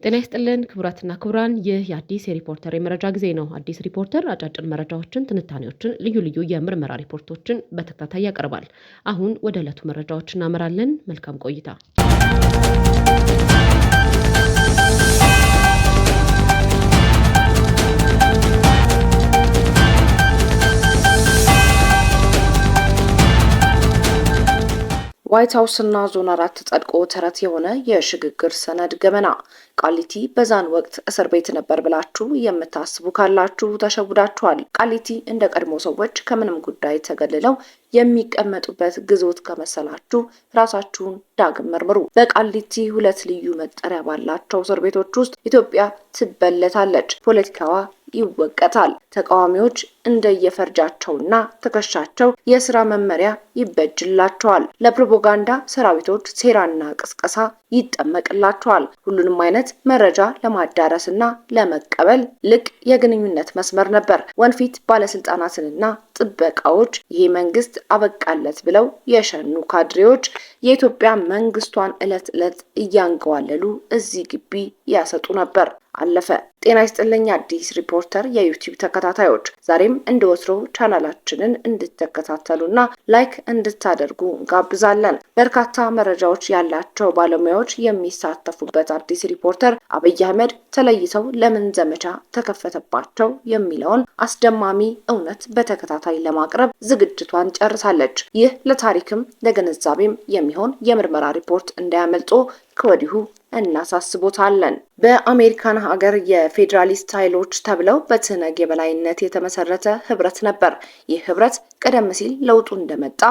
ጤና ይስጥልን ክቡራትና ክቡራን፣ ይህ የአዲስ የሪፖርተር የመረጃ ጊዜ ነው። አዲስ ሪፖርተር አጫጭር መረጃዎችን፣ ትንታኔዎችን፣ ልዩ ልዩ የምርመራ ሪፖርቶችን በተከታታይ ያቀርባል። አሁን ወደ ዕለቱ መረጃዎች እናመራለን። መልካም ቆይታ። ዋይት ሃውስና ዞን 4 ጸድቆ ተረት የሆነ የሽግግር ሰነድ ገመና። ቃሊቲ በዛን ወቅት እስር ቤት ነበር ብላችሁ የምታስቡ ካላችሁ ተሸውዳችኋል። ቃሊቲ እንደ ቀድሞ ሰዎች ከምንም ጉዳይ ተገልለው የሚቀመጡበት ግዞት ከመሰላችሁ ራሳችሁን ዳግም መርምሩ። በቃሊቲ ሁለት ልዩ መጠሪያ ባላቸው እስር ቤቶች ውስጥ ኢትዮጵያ ትበለታለች፣ ፖለቲካዋ ይወቀታል። ተቃዋሚዎች እንደየፈርጃቸውና ትከሻቸው የስራ መመሪያ ይበጅላቸዋል። ለፕሮፓጋንዳ ሰራዊቶች ሴራና ቅስቀሳ ይጠመቅላቸዋል። ሁሉንም አይነት መረጃ ለማዳረስና ለመቀበል ልቅ የግንኙነት መስመር ነበር። ወንፊት ባለስልጣናትንና ጥበቃዎች ይሄ መንግስት አበቃለት ብለው የሸኑ ካድሬዎች የኢትዮጵያ መንግስቷን ዕለት ዕለት እያንገዋለሉ እዚህ ግቢ ያሰጡ ነበር። አለፈ። ጤና ይስጥልኝ አዲስ ሪፖርተር የዩቲዩብ ተከታታዮች፣ ዛሬም እንደወትሮው ቻናላችንን እንድትከታተሉና ላይክ እንድታደርጉ ጋብዛለን። በርካታ መረጃዎች ያላቸው ባለሙያዎች የሚሳተፉበት አዲስ ሪፖርተር አብይ አህመድ ተለይተው ለምን ዘመቻ ተከፈተባቸው የሚለውን አስደማሚ እውነት በተከታታይ ለማቅረብ ዝግጅቷን ጨርሳለች። ይህ ለታሪክም ለግንዛቤም የሚሆን የምርመራ ሪፖርት እንዳያመልጦ ከወዲሁ እናሳስቦታለን። በአሜሪካን ሀገር የፌዴራሊስት ኃይሎች ተብለው በትነግ የበላይነት የተመሰረተ ህብረት ነበር። ይህ ህብረት ቀደም ሲል ለውጡ እንደመጣ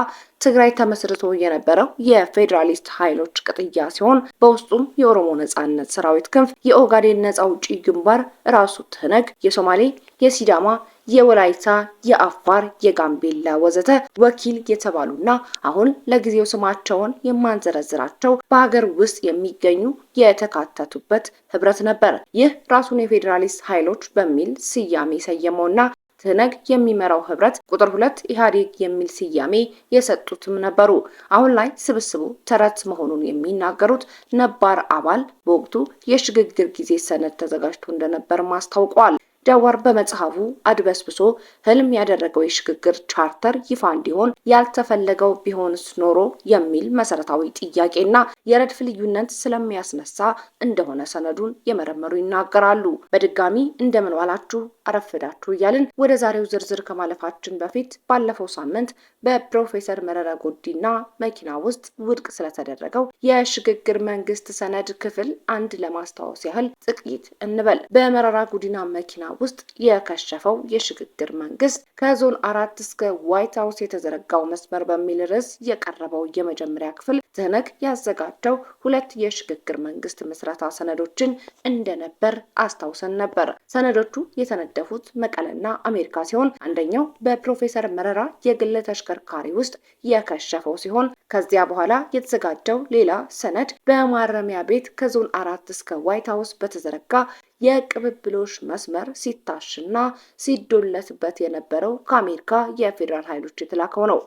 ትግራይ ተመስርቶ የነበረው የፌዴራሊስት ኃይሎች ቅጥያ ሲሆን በውስጡም የኦሮሞ ነጻነት ሰራዊት ክንፍ፣ የኦጋዴን ነጻ አውጪ ግንባር፣ ራሱ ትነግ፣ የሶማሌ፣ የሲዳማ፣ የወላይታ፣ የአፋር፣ የጋምቤላ ወዘተ ወኪል የተባሉና አሁን ለጊዜው ስማቸውን የማንዘረዝራቸው በሀገር ውስጥ የሚገኙ የተካተቱበት ህብረት ነበር። ይህ ራሱን የፌዴራሊስት ኃይሎች በሚል ስያሜ ሰየመውና ትነግ የሚመራው ህብረት ቁጥር 2 ኢህአዴግ የሚል ስያሜ የሰጡትም ነበሩ። አሁን ላይ ስብስቡ ተረት መሆኑን የሚናገሩት ነባር አባል በወቅቱ የሽግግር ጊዜ ሰነድ ተዘጋጅቶ እንደነበር ማስታውቋል። ጃዋር በመጽሐፉ አድበስብሶ ህልም ያደረገው የሽግግር ቻርተር ይፋ እንዲሆን ያልተፈለገው ቢሆንስ ኖሮ የሚል መሰረታዊ ጥያቄና የረድፍ ልዩነት ስለሚያስነሳ እንደሆነ ሰነዱን የመረመሩ ይናገራሉ። በድጋሚ እንደምን ዋላችሁ አረፈዳችሁ እያልን ወደ ዛሬው ዝርዝር ከማለፋችን በፊት ባለፈው ሳምንት በፕሮፌሰር መረራ ጉዲና መኪና ውስጥ ውድቅ ስለተደረገው የሽግግር መንግስት ሰነድ ክፍል 1 ለማስታወስ ያህል ጥቂት እንበል። በመረራ ጉዲና መኪና ውስጥ የከሸፈው የሽግግር መንግስት ከዞን 4 እስከ ዋይት ሃውስ የተዘረጋው መስመር በሚል ርዕስ የቀረበው የመጀመሪያ ክፍል ትነግ ያዘጋጀው 2 የሽግግር መንግስት መስራታ ሰነዶችን እንደነበር አስታውሰን ነበር። ሰነዶቹ የተነደፉት መቀለና አሜሪካ ሲሆን አንደኛው በፕሮፌሰር መረራ የግል ተሽከርካሪ ውስጥ የከሸፈው ሲሆን ከዚያ በኋላ የተዘጋጀው ሌላ ሰነድ በማረሚያ ቤት ከዞን 4 እስከ ዋይት ሃውስ በተዘረጋ የቅብብሎሽ መስመር ሲታሽና ሲዶለትበት የነበረው ከአሜሪካ የፌዴራል ኃይሎች የተላከው ነው።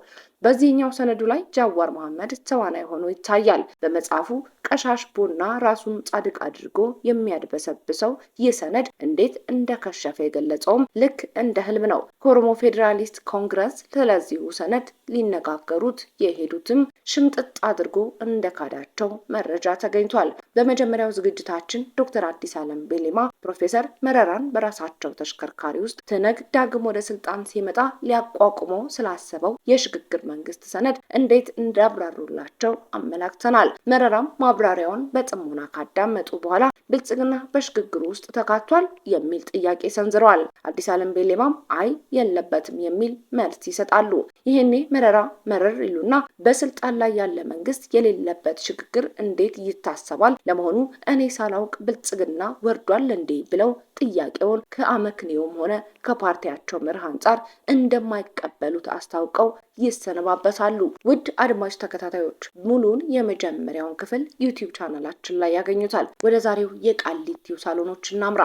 በዚህኛው ሰነዱ ላይ ጃዋር መሐመድ ተዋናይ ሆኖ ይታያል። በመጽሐፉ ቀሻሽ ቡና ራሱን ጻድቅ አድርጎ የሚያድበሰብሰው ይህ ሰነድ እንዴት እንደከሸፈ የገለጸውም ልክ እንደ ህልም ነው። ከኦሮሞ ፌዴራሊስት ኮንግረስ ስለዚሁ ሰነድ ሊነጋገሩት የሄዱትም ሽምጥጥ አድርጎ እንደካዳቸው መረጃ ተገኝቷል። በመጀመሪያው ዝግጅታችን ዶክተር አዲስ ዓለም ቤሌማ ፕሮፌሰር መረራን በራሳቸው ተሽከርካሪ ውስጥ ትነግ ዳግም ወደ ስልጣን ሲመጣ ሊያቋቁመው ስላሰበው የሽግግር መንግስት ሰነድ እንዴት እንዳብራሩላቸው አመላክተናል። መረራም ማብራሪያውን በጥሞና ካዳመጡ በኋላ ብልጽግና በሽግግሩ ውስጥ ተካቷል የሚል ጥያቄ ሰንዝረዋል። አዲስ ዓለም ቤሌማም አይ የለበትም የሚል መልስ ይሰጣሉ። ይህኔ መረራ መረር ይሉና በስልጣን ላይ ያለ መንግስት የሌለበት ሽግግር እንዴት ይታሰባል? ለመሆኑ እኔ ሳላውቅ ብልጽግና ወርዷል እንዴ ብለው ጥያቄውን ከአመክንዮም ሆነ ከፓርቲያቸው መርህ አንጻር እንደማይቀበሉት አስታውቀው ይሰነባበታሉ። ውድ አድማጭ ተከታታዮች ሙሉን የመጀመሪያውን ክፍል ዩቲዩብ ቻናላችን ላይ ያገኙታል። ወደ ዛሬው የቃሊቲው ሳሎኖች እናምራ።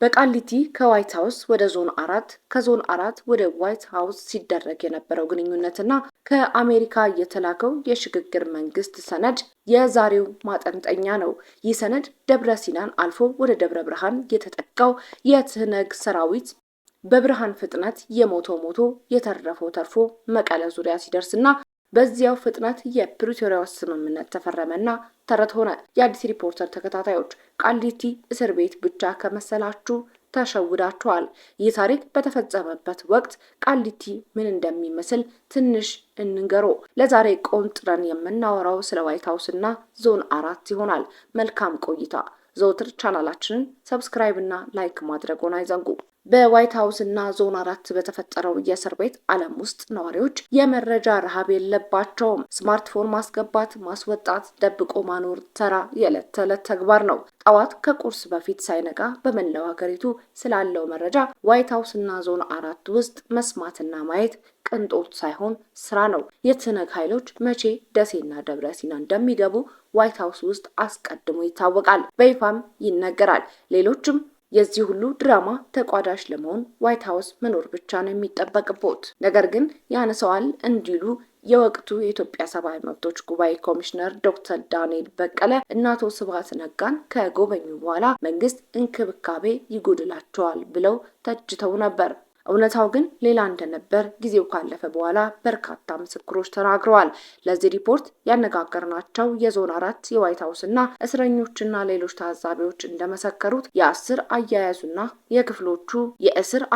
በቃሊቲ ከዋይት ሃውስ ወደ ዞን 4 ከዞን 4 ወደ ዋይት ሃውስ ሲደረግ የነበረው ግንኙነትና ከአሜሪካ የተላከው የሽግግር መንግስት ሰነድ የዛሬው ማጠንጠኛ ነው። ይህ ሰነድ ደብረ ሲናን አልፎ ወደ ደብረ ብርሃን የተጠጋው የትህነግ ሰራዊት በብርሃን ፍጥነት የሞተው ሞቶ የተረፈው ተርፎ መቀለ ዙሪያ ሲደርስና በዚያው ፍጥነት የፕሪቶሪያው ስምምነት ተፈረመና ተረት ሆነ። የአዲስ ሪፖርተር ተከታታዮች ቃሊቲ እስር ቤት ብቻ ከመሰላችሁ ተሸውዳችኋል። ይህ ታሪክ በተፈጸመበት ወቅት ቃሊቲ ምን እንደሚመስል ትንሽ እንንገሮ። ለዛሬ ቆንጥረን የምናወራው ስለ ዋይት ሃውስ እና ዞን 4 ይሆናል። መልካም ቆይታ። ዘውትር ቻናላችንን ሰብስክራይብ እና ላይክ ማድረግዎን አይዘንጉ። በዋይት ሃውስ እና ዞን 4 በተፈጠረው የእስር ቤት ዓለም ውስጥ ነዋሪዎች የመረጃ ረሃብ የለባቸውም። ስማርትፎን ማስገባት፣ ማስወጣት፣ ደብቆ ማኖር ተራ የዕለት ተዕለት ተግባር ነው። ጠዋት ከቁርስ በፊት ሳይነጋ በመላው ሀገሪቱ ስላለው መረጃ ዋይት ሃውስ እና ዞን 4 ውስጥ መስማትና ማየት ቅንጦት ሳይሆን ስራ ነው። የትህነግ ኃይሎች መቼ ደሴና ደብረ ሲና እንደሚገቡ ዋይት ሃውስ ውስጥ አስቀድሞ ይታወቃል፣ በይፋም ይነገራል። ሌሎችም የዚህ ሁሉ ድራማ ተቋዳሽ ለመሆን ዋይት ሃውስ መኖር ብቻ ነው የሚጠበቅበት። ነገር ግን ያነሰዋል እንዲሉ የወቅቱ የኢትዮጵያ ሰብአዊ መብቶች ጉባኤ ኮሚሽነር ዶክተር ዳንኤል በቀለ እና አቶ ስብሃት ነጋን ከጎበኙ በኋላ መንግስት እንክብካቤ ይጎድላቸዋል ብለው ተችተው ነበር። እውነታው ግን ሌላ እንደነበር ጊዜው ካለፈ በኋላ በርካታ ምስክሮች ተናግረዋል። ለዚህ ሪፖርት ያነጋገርናቸው የዞን 4 የዋይት ሃውስ እና እስረኞችና ሌሎች ታዛቢዎች እንደመሰከሩት የእስር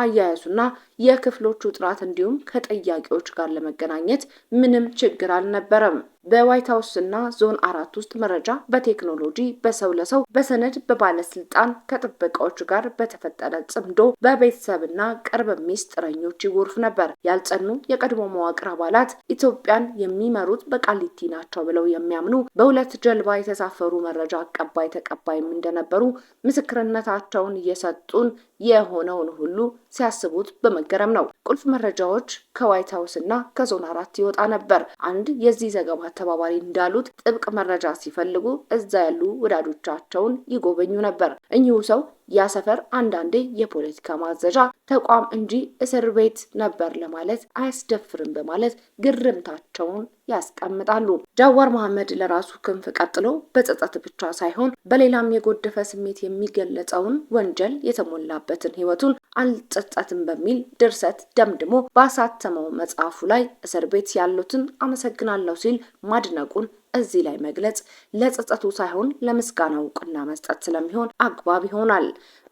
አያያዙና የክፍሎቹ ጥራት እንዲሁም ከጠያቂዎች ጋር ለመገናኘት ምንም ችግር አልነበረም። በዋይት ሃውስ እና ዞን 4 ውስጥ መረጃ በቴክኖሎጂ በሰው ለሰው በሰነድ በባለስልጣን ከጥበቃዎች ጋር በተፈጠረ ጽምዶ በቤተሰብና ቅርብ ሚስጥረኞች ይጎርፍ ነበር። ያልጸኑ የቀድሞ መዋቅር አባላት ኢትዮጵያን የሚመሩት በቃሊቲ ናቸው ብለው የሚያምኑ በሁለት ጀልባ የተሳፈሩ መረጃ አቀባይ ተቀባይም እንደነበሩ ምስክርነታቸውን እየሰጡን የሆነውን ሁሉ ሲያስቡት በመገረም ነው። ቁልፍ መረጃዎች ከዋይት ሃውስ እና ከዞን 4 ይወጣ ነበር። አንድ የዚህ ዘገባ ተባባሪ እንዳሉት ጥብቅ መረጃ ሲፈልጉ እዛ ያሉ ወዳጆቻቸውን ይጎበኙ ነበር። እኚሁ ሰው ያ ሰፈር አንዳንዴ የፖለቲካ ማዘዣ ተቋም እንጂ እስር ቤት ነበር ለማለት አያስደፍርም በማለት ግርምታቸውን ያስቀምጣሉ። ጃዋር መሐመድ ለራሱ ክንፍ ቀጥሎ በጸጸት ብቻ ሳይሆን በሌላም የጎደፈ ስሜት የሚገለጸውን ወንጀል የተሞላበትን ህይወቱን አልጸጸትም በሚል ድርሰት ደምድሞ ባሳተመው መጽሐፉ ላይ እስር ቤት ያሉትን አመሰግናለሁ ሲል ማድነቁን እዚህ ላይ መግለጽ ለጸጸቱ ሳይሆን ለምስጋና እውቅና መስጠት ስለሚሆን አግባብ ይሆናል።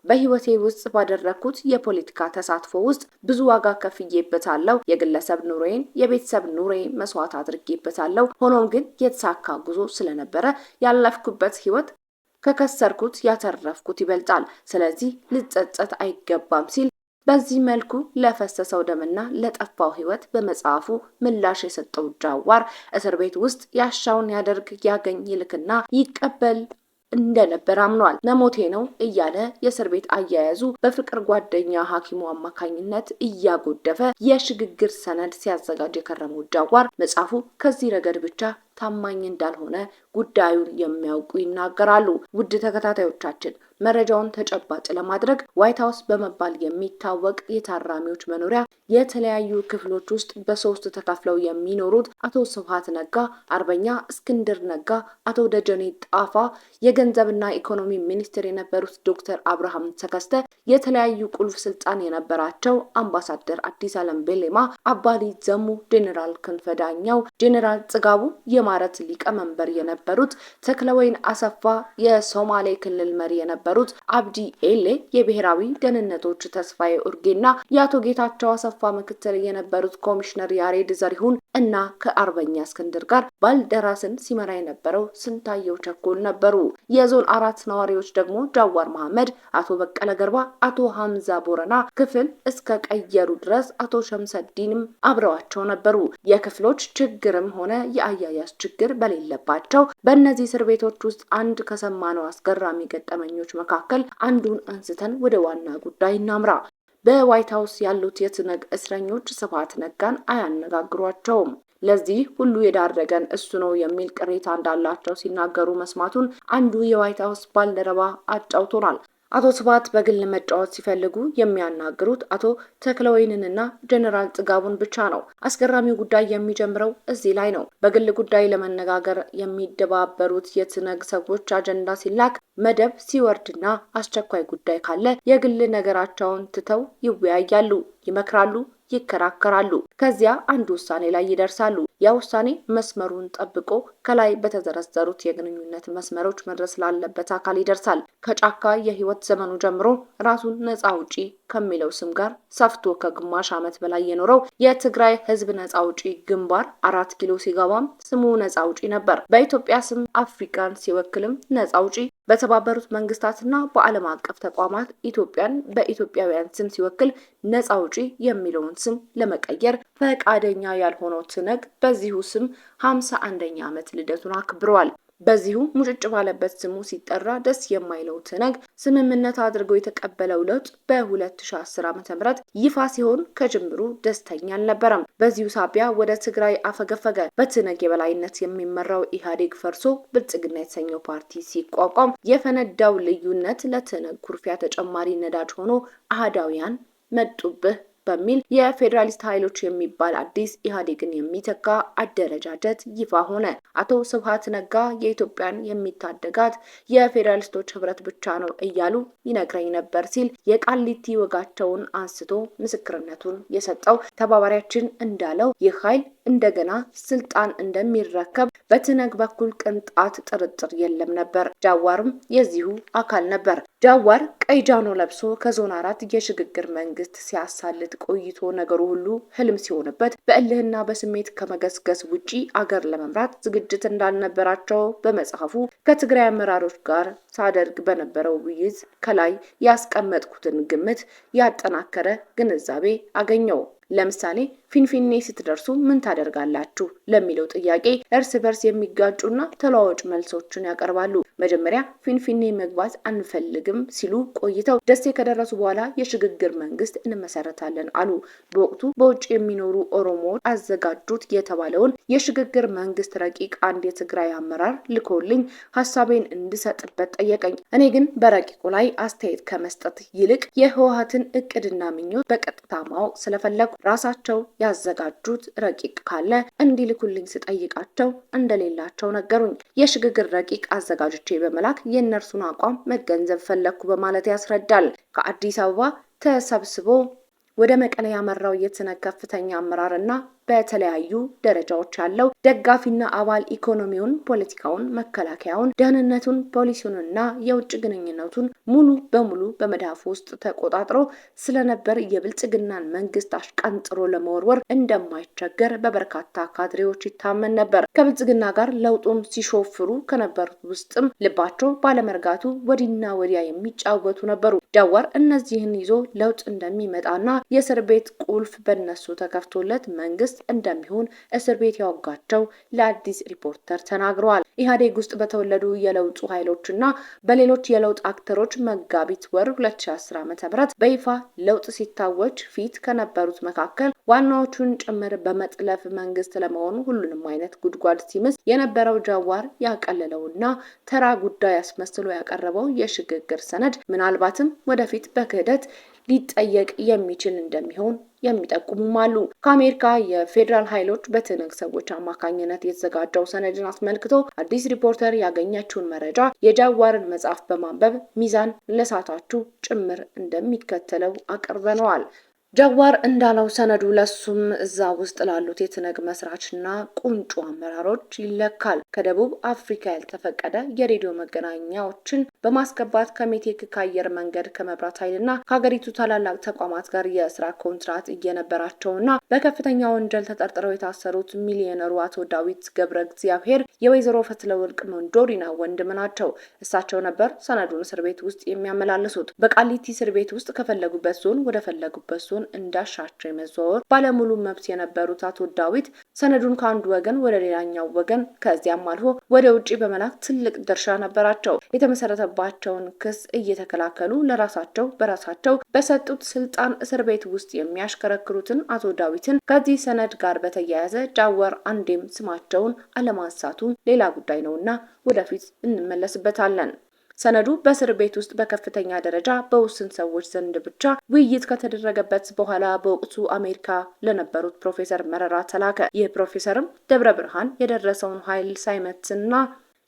በህይወቴ ውስጥ ባደረኩት የፖለቲካ ተሳትፎ ውስጥ ብዙ ዋጋ ከፍዬበታለሁ። የግለሰብ ኑሮዬን፣ የቤተሰብ ኑሮዬን መስዋዕት አድርጌበታለሁ። ሆኖም ግን የተሳካ ጉዞ ስለነበረ ያለፍኩበት ህይወት ከከሰርኩት ያተረፍኩት ይበልጣል። ስለዚህ ልጸጸት አይገባም ሲል በዚህ መልኩ ለፈሰሰው ደምና ለጠፋው ህይወት በመጽሐፉ ምላሽ የሰጠው ጃዋር እስር ቤት ውስጥ ያሻውን ያደርግ፣ ያገኝ፣ ይልክና ይቀበል እንደነበር አምኗል። መሞቴ ነው እያለ የእስር ቤት አያያዙ በፍቅር ጓደኛ ሐኪሙ አማካኝነት እያጎደፈ የሽግግር ሰነድ ሲያዘጋጅ የከረመው ጃዋር መጽሐፉ ከዚህ ረገድ ብቻ ታማኝ እንዳልሆነ ጉዳዩን የሚያውቁ ይናገራሉ። ውድ ተከታታዮቻችን መረጃውን ተጨባጭ ለማድረግ ዋይት ሃውስ በመባል የሚታወቅ የታራሚዎች መኖሪያ የተለያዩ ክፍሎች ውስጥ በሶስት ተከፍለው የሚኖሩት አቶ ስብሃት ነጋ፣ አርበኛ እስክንድር ነጋ፣ አቶ ደጀኔ ጣፋ፣ የገንዘብና ኢኮኖሚ ሚኒስትር የነበሩት ዶክተር አብርሃም ተከስተ፣ የተለያዩ ቁልፍ ስልጣን የነበራቸው አምባሳደር አዲስ አለም ቤሌማ፣ አባዲ ዘሙ፣ ጄኔራል ክንፈዳኛው፣ ጄኔራል ጽጋቡ የማረት ሊቀመንበር የነበሩት ተክለወይን አሰፋ፣ የሶማሌ ክልል መሪ የነበሩት አብዲ ኤሌ፣ የብሔራዊ ደህንነቶች ተስፋዬ ኡርጌና የአቶ ጌታቸው አሰፋ ምክትል የነበሩት ኮሚሽነር ያሬድ ዘሪሁን እና ከአርበኛ እስክንድር ጋር ባልደራስን ሲመራ የነበረው ስንታየው ቸኮል ነበሩ። የዞን 4 ነዋሪዎች ደግሞ ጃዋር መሐመድ፣ አቶ በቀለ ገርባ፣ አቶ ሐምዛ ቦረና ክፍል እስከ ቀየሩ ድረስ አቶ ሸምሰዲንም አብረዋቸው ነበሩ። የክፍሎች ችግርም ሆነ የአያያዝ ችግር በሌለባቸው በእነዚህ እስር ቤቶች ውስጥ አንድ ከሰማነው አስገራሚ ገጠመኞች መካከል አንዱን አንስተን ወደ ዋና ጉዳይ እናምራ። በዋይት ሃውስ ያሉት የትህነግ እስረኞች ስብሃት ነጋን አያነጋግሯቸውም። ለዚህ ሁሉ የዳረገን እሱ ነው የሚል ቅሬታ እንዳላቸው ሲናገሩ መስማቱን አንዱ የዋይት ሃውስ ባልደረባ አጫውቶናል። አቶ ስብሃት በግል መጫወት ሲፈልጉ የሚያናግሩት አቶ ተክለወይንንና ጀነራል ጥጋቡን ብቻ ነው። አስገራሚው ጉዳይ የሚጀምረው እዚህ ላይ ነው። በግል ጉዳይ ለመነጋገር የሚደባበሩት የትነግ ሰዎች አጀንዳ ሲላክ መደብ ሲወርድና አስቸኳይ ጉዳይ ካለ የግል ነገራቸውን ትተው ይወያያሉ፣ ይመክራሉ፣ ይከራከራሉ። ከዚያ አንድ ውሳኔ ላይ ይደርሳሉ። ያ ውሳኔ መስመሩን ጠብቆ ከላይ በተዘረዘሩት የግንኙነት መስመሮች መድረስ ላለበት አካል ይደርሳል። ከጫካ የህይወት ዘመኑ ጀምሮ ራሱን ነፃ አውጪ ከሚለው ስም ጋር ሰፍቶ ከግማሽ ዓመት በላይ የኖረው የትግራይ ህዝብ ነፃ አውጪ ግንባር 4 ኪሎ ሲገባም ስሙ ነፃ አውጪ ነበር። በኢትዮጵያ ስም አፍሪካን ሲወክልም ነፃ አውጪ፣ በተባበሩት መንግስታትና በዓለም አቀፍ ተቋማት ኢትዮጵያን በኢትዮጵያውያን ስም ሲወክል ነፃ አውጪ የሚለውን ስም ለመቀየር ፈቃደኛ ያልሆነው ትነግ በዚሁ ስም 51ኛ ዓመት ልደቱን አክብሯል። በዚሁ ሙጭጭ ባለበት ስሙ ሲጠራ ደስ የማይለው ትነግ ስምምነት አድርጎ የተቀበለው ለውጥ በ2010 ዓ.ም ይፋ ሲሆን ከጅምሩ ደስተኛ አልነበረም። በዚሁ ሳቢያ ወደ ትግራይ አፈገፈገ። በትነግ የበላይነት የሚመራው ኢህአዴግ ፈርሶ ብልጽግና የተሰኘው ፓርቲ ሲቋቋም የፈነዳው ልዩነት ለትነግ ኩርፊያ ተጨማሪ ነዳጅ ሆኖ አህዳውያን መጡብህ በሚል የፌዴራሊስት ኃይሎች የሚባል አዲስ ኢህአዴግን የሚተካ አደረጃጀት ይፋ ሆነ። አቶ ስብሃት ነጋ የኢትዮጵያን የሚታደጋት የፌዴራሊስቶች ህብረት ብቻ ነው እያሉ ይነግረኝ ነበር ሲል የቃሊቲ ወጋቸውን አንስቶ ምስክርነቱን የሰጠው ተባባሪያችን እንዳለው ይህ ኃይል እንደገና ስልጣን እንደሚረከብ በትነግ በኩል ቅንጣት ጥርጥር የለም ነበር። ጃዋርም የዚሁ አካል ነበር። ጃዋር ቀይ ጃኖ ለብሶ ከዞን 4 የሽግግር መንግስት ሲያሳልጥ ቆይቶ ነገሩ ሁሉ ህልም ሲሆንበት በእልህና በስሜት ከመገስገስ ውጪ አገር ለመምራት ዝግጅት እንዳልነበራቸው በመጽሐፉ ከትግራይ አመራሮች ጋር ሳደርግ በነበረው ውይይት ከላይ ያስቀመጥኩትን ግምት ያጠናከረ ግንዛቤ አገኘው። ለምሳሌ ፊንፊኔ ስትደርሱ ምን ታደርጋላችሁ ለሚለው ጥያቄ እርስ በርስ የሚጋጩና ተለዋዋጭ መልሶችን ያቀርባሉ። መጀመሪያ ፊንፊኔ መግባት አንፈልግም ሲሉ ቆይተው ደሴ ከደረሱ በኋላ የሽግግር መንግስት እንመሰረታለን አሉ። በወቅቱ በውጭ የሚኖሩ ኦሮሞዎች አዘጋጁት የተባለውን የሽግግር መንግስት ረቂቅ አንድ የትግራይ አመራር ልኮልኝ ሐሳቤን እንድሰጥበት ጠየቀኝ። እኔ ግን በረቂቁ ላይ አስተያየት ከመስጠት ይልቅ የህወሓትን እቅድና ምኞት በቀጥታ ማወቅ ስለፈለኩ ራሳቸው ያዘጋጁት ረቂቅ ካለ እንዲልኩልኝ ስጠይቃቸው እንደሌላቸው ነገሩኝ። የሽግግር ረቂቅ አዘጋጅቼ በመላክ የእነርሱን አቋም መገንዘብ ፈለኩ በማለት ያስረዳል። ከአዲስ አበባ ተሰብስቦ ወደ መቀሌ ያመራው የትነግ ከፍተኛ አመራርና በተለያዩ ደረጃዎች ያለው ደጋፊና አባል ኢኮኖሚውን፣ ፖለቲካውን፣ መከላከያውን፣ ደህንነቱን፣ ፖሊሲውንና የውጭ ግንኙነቱን ሙሉ በሙሉ በመዳፍ ውስጥ ተቆጣጥሮ ስለነበር የብልጽግናን መንግስት አሽቀንጥሮ ለመወርወር እንደማይቸገር በበርካታ ካድሬዎች ይታመን ነበር። ከብልጽግና ጋር ለውጡን ሲሾፍሩ ከነበሩት ውስጥም ልባቸው ባለመርጋቱ ወዲና ወዲያ የሚጫወቱ ነበሩ። ጃዋር እነዚህን ይዞ ለውጥ እንደሚመጣና የእስር ቤት ቁልፍ በነሱ ተከፍቶለት መንግስት እንደሚሆን እስር ቤት ያወጋቸው ለአዲስ ሪፖርተር ተናግረዋል። ኢህአዴግ ውስጥ በተወለዱ የለውጡ ኃይሎችና በሌሎች የለውጥ አክተሮች መጋቢት ወር 2010 ዓ.ም በይፋ ለውጥ ሲታወጅ ፊት ከነበሩት መካከል ዋናዎቹን ጭምር በመጥለፍ መንግስት ለመሆኑ ሁሉንም አይነት ጉድጓድ ሲምስ የነበረው ጃዋር ያቀለለውና ተራ ጉዳይ አስመስሎ ያቀረበው የሽግግር ሰነድ ምናልባትም ወደፊት በክህደት ሊጠየቅ የሚችል እንደሚሆን የሚጠቁሙም አሉ። ከአሜሪካ የፌዴራል ኃይሎች በትነግ ሰዎች አማካኝነት የተዘጋጀው ሰነድን አስመልክቶ አዲስ ሪፖርተር ያገኘችውን መረጃ የጃዋርን መጽሐፍ በማንበብ ሚዛን ለሳታችሁ ጭምር እንደሚከተለው አቅርበነዋል። ጃዋር እንዳለው ሰነዱ ለሱም እዛ ውስጥ ላሉት የትነግ መስራችና ቁንጮ አመራሮች ይለካል። ከደቡብ አፍሪካ ያልተፈቀደ የሬዲዮ መገናኛዎችን በማስገባት ከሜቴክ ከአየር መንገድ ከመብራት ኃይልና ከሀገሪቱ ታላላቅ ተቋማት ጋር የስራ ኮንትራት እየነበራቸውና በከፍተኛ ወንጀል ተጠርጥረው የታሰሩት ሚሊዮነሩ አቶ ዳዊት ገብረ እግዚአብሔር የወይዘሮ ፈትለወርቅ መንዶሪና ወንድም ናቸው። እሳቸው ነበር ሰነዱን እስር ቤት ውስጥ የሚያመላልሱት። በቃሊቲ እስር ቤት ውስጥ ከፈለጉበት ዞን ወደ ፈለጉበት ዞን እንዳሻቸው የመዘዋወር ባለሙሉ መብት የነበሩት አቶ ዳዊት ሰነዱን ከአንዱ ወገን ወደ ሌላኛው ወገን ከዚያም አልፎ ወደ ውጪ በመላክ ትልቅ ድርሻ ነበራቸው። የተመሰረተባቸውን ክስ እየተከላከሉ ለራሳቸው በራሳቸው በሰጡት ስልጣን እስር ቤት ውስጥ የሚያሽከረክሩትን አቶ ዳዊትን ከዚህ ሰነድ ጋር በተያያዘ ጃዋር አንዴም ስማቸውን አለማንሳቱ ሌላ ጉዳይ ነውና ወደፊት እንመለስበታለን። ሰነዱ በእስር ቤት ውስጥ በከፍተኛ ደረጃ በውስን ሰዎች ዘንድ ብቻ ውይይት ከተደረገበት በኋላ በወቅቱ አሜሪካ ለነበሩት ፕሮፌሰር መረራ ተላከ። ይህ ፕሮፌሰርም ደብረ ብርሃን የደረሰውን ኃይል ሳይመትና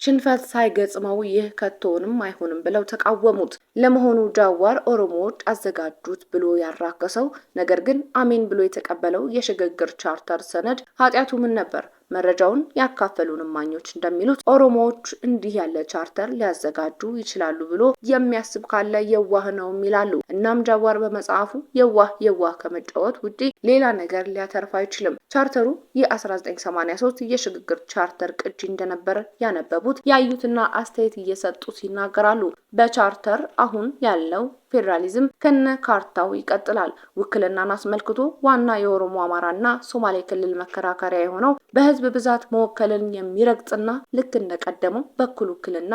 ሽንፈት ሳይገጽመው ይህ ከቶንም አይሆንም ብለው ተቃወሙት። ለመሆኑ ጃዋር ኦሮሞዎች አዘጋጁት ብሎ ያራከሰው ነገር ግን አሜን ብሎ የተቀበለው የሽግግር ቻርተር ሰነድ ኃጢያቱ ምን ነበር? መረጃውን ያካፈሉን እማኞች እንደሚሉት ኦሮሞዎች እንዲህ ያለ ቻርተር ሊያዘጋጁ ይችላሉ ብሎ የሚያስብ ካለ የዋህ ነው ይላሉ። እናም ጃዋር በመጽሐፉ የዋህ ከመጫወት ውጪ ሌላ ነገር ሊያተርፍ አይችልም። ቻርተሩ የ1983 የሽግግር ቻርተር ቅጂ እንደነበር ያነበቡት ያዩትና አስተያየት እየሰጡት ይናገራሉ። በቻርተር አሁን ያለው ፌዴራሊዝም ከነ ካርታው ይቀጥላል። ውክልናን አስመልክቶ ዋና የኦሮሞ አማራና ሶማሌ ክልል መከራከሪያ የሆነው በህዝብ ብዛት መወከልን የሚረግጥና ልክ እንደቀደመው በኩል ውክልና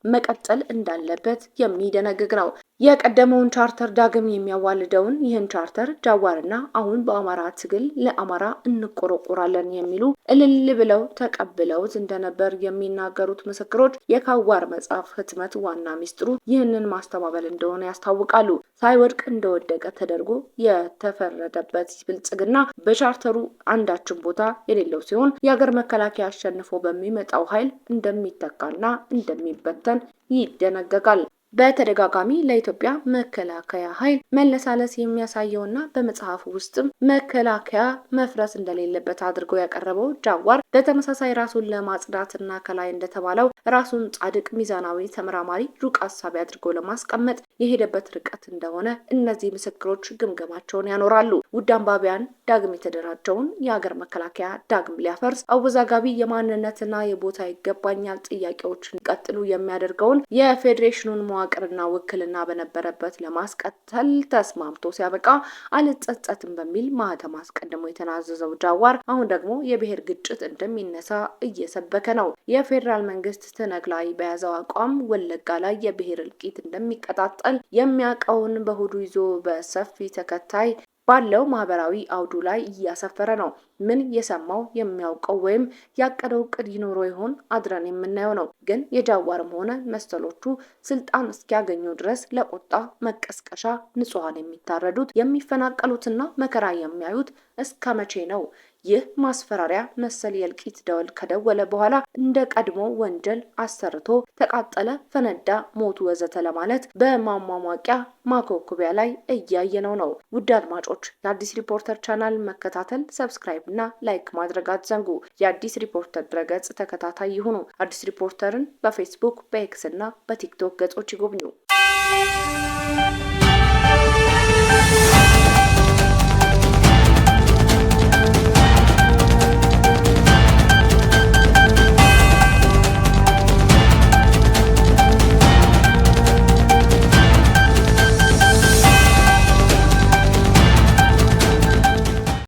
መቀጠል እንዳለበት የሚደነግግ ነው። የቀደመውን ቻርተር ዳግም የሚያዋልደውን ይህን ቻርተር ጃዋርና አሁን በአማራ ትግል ለአማራ እንቆረቆራለን የሚሉ እልል ብለው ተቀብለውት እንደነበር የሚናገሩት ምስክሮች የካዋር መጽሐፍ ህትመት ዋና ሚስጥሩ ይህንን ማስተባበል እንደሆነ ያስታውቃሉ። ሳይወድቅ እንደወደቀ ተደርጎ የተፈረደበት ብልጽግና በቻርተሩ አንዳችን ቦታ የሌለው ሲሆን የሀገር መከላከያ አሸንፎ በሚመጣው ኃይል እንደሚተካና እንደሚበተን ይደነገጋል። በተደጋጋሚ ለኢትዮጵያ መከላከያ ኃይል መለሳለስ የሚያሳየውና በመጽሐፉ ውስጥም መከላከያ መፍረስ እንደሌለበት አድርጎ ያቀረበው ጃዋር በተመሳሳይ ራሱን ለማጽዳትና ከላይ እንደተባለው ራሱን ጻድቅ፣ ሚዛናዊ፣ ተመራማሪ፣ ሩቅ አሳቢ አድርጎ ለማስቀመጥ የሄደበት ርቀት እንደሆነ እነዚህ ምስክሮች ግምገማቸውን ያኖራሉ። ውድ አንባቢያን ዳግም የተደራጀውን የሀገር መከላከያ ዳግም ሊያፈርስ አወዛጋቢ የማንነትና የቦታ ይገባኛል ጥያቄዎችን ቀጥሉ የሚያደርገውን የፌዴሬሽኑን መዋቅርና ውክልና በነበረበት ለማስቀጠል ተስማምቶ ሲያበቃ አልጸጸትም በሚል ማህተም አስቀድሞ የተናዘዘው ጃዋር አሁን ደግሞ የብሔር ግጭት እንደሚነሳ እየሰበከ ነው። የፌዴራል መንግስት ትነግ ላይ በያዘው አቋም ወለጋ ላይ የብሔር እልቂት እንደሚቀጣጠል የሚያውቀውን በሆዱ ይዞ በሰፊ ተከታይ ባለው ማህበራዊ አውዱ ላይ እያሰፈረ ነው። ምን የሰማው የሚያውቀው ወይም ያቀደው እቅድ ይኖረው ይሆን? አድረን የምናየው ነው። ግን የጃዋርም ሆነ መሰሎቹ ስልጣን እስኪያገኙ ድረስ ለቁጣ መቀስቀሻ ንጹሃን የሚታረዱት የሚፈናቀሉትና መከራ የሚያዩት እስከ መቼ ነው? ይህ ማስፈራሪያ መሰል የእልቂት ደወል ከደወለ በኋላ እንደ ቀድሞ ወንጀል አሰርቶ ተቃጠለ፣ ፈነዳ፣ ሞቱ ወዘተ ለማለት በማሟሟቂያ ማኮኮቢያ ላይ እያየነው ነው። ውድ አድማጮች የአዲስ ሪፖርተር ቻናል መከታተል፣ ሰብስክራይብ እና ላይክ ማድረግ አትዘንጉ። የአዲስ ሪፖርተር ድረገጽ ተከታታይ ይሁኑ። አዲስ ሪፖርተርን በፌስቡክ፣ በኤክስ እና በቲክቶክ ገጾች ይጎብኙ።